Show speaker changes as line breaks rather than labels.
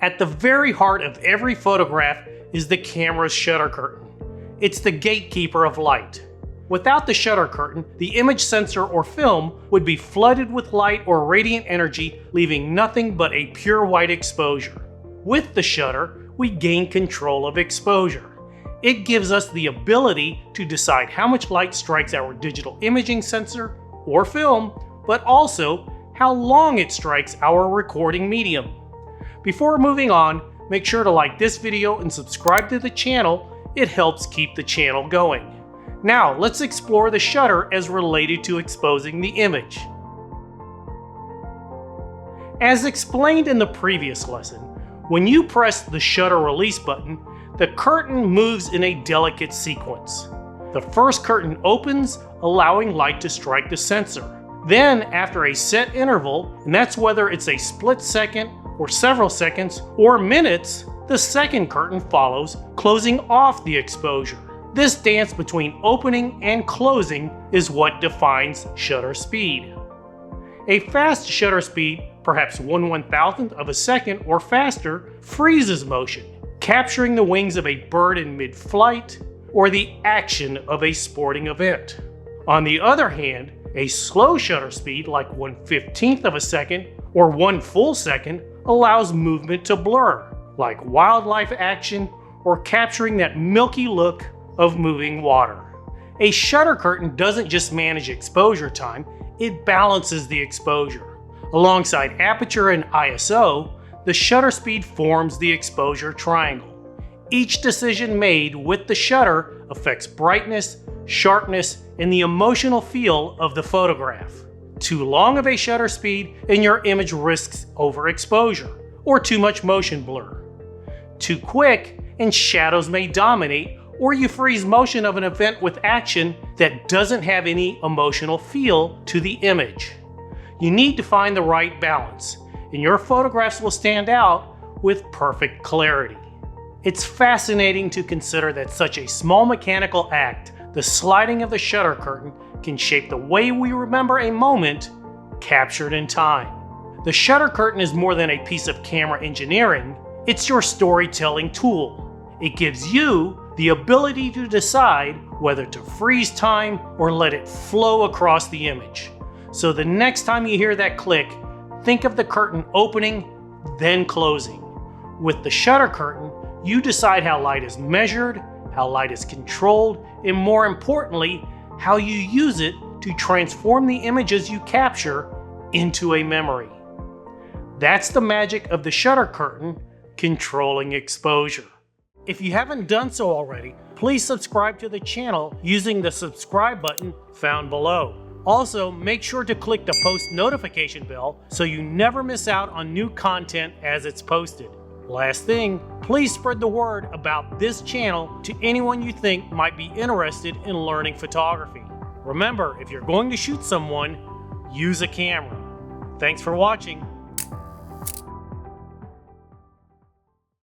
At the very heart of every photograph is the camera's shutter curtain. It's the gatekeeper of light. Without the shutter curtain, the image sensor or film would be flooded with light or radiant energy, leaving nothing but a pure white exposure. With the shutter, we gain control of exposure. It gives us the ability to decide how much light strikes our digital imaging sensor or film, but also how long it strikes our recording medium. Before moving on, make sure to like this video and subscribe to the channel. It helps keep the channel going. Now, let's explore the shutter as related to exposing the image. As explained in the previous lesson, when you press the shutter release button, the curtain moves in a delicate sequence. The first curtain opens, allowing light to strike the sensor. Then, after a set interval, and that's whether it's a split second or several seconds or minutes, the second curtain follows, closing off the exposure. This dance between opening and closing is what defines shutter speed. A fast shutter speed, perhaps 1/1000th of a second or faster, freezes motion, capturing the wings of a bird in mid-flight or the action of a sporting event. On the other hand, a slow shutter speed like 1/15th of a second or 1 full second allows movement to blur, like wildlife action or capturing that milky look of moving water. A shutter curtain doesn't just manage exposure time, it balances the exposure. Alongside aperture and ISO, the shutter speed forms the exposure triangle. Each decision made with the shutter affects brightness, sharpness, and the emotional feel of the photograph. Too long of a shutter speed and your image risks overexposure or too much motion blur. Too quick and shadows may dominate, or you freeze motion of an event with action that doesn't have any emotional feel to the image. You need to find the right balance, and your photographs will stand out with perfect clarity. It's fascinating to consider that such a small mechanical act, the sliding of the shutter curtain, can shape the way we remember a moment captured in time. The shutter curtain is more than a piece of camera engineering, it's your storytelling tool. It gives you the ability to decide whether to freeze time or let it flow across the image. So the next time you hear that click, think of the curtain opening, then closing. With the shutter curtain, you decide how light is measured, how light is controlled, and more importantly, how you use it to transform the images you capture into a memory. That's the magic of the shutter curtain, controlling exposure. If you haven't done so already, please subscribe to the channel using the subscribe button found below. Also, make sure to click the post notification bell so you never miss out on new content as it's posted. Last thing, please spread the word about this channel to anyone you think might be interested in learning photography. Remember, if you're going to shoot someone, use a camera. Thanks for watching.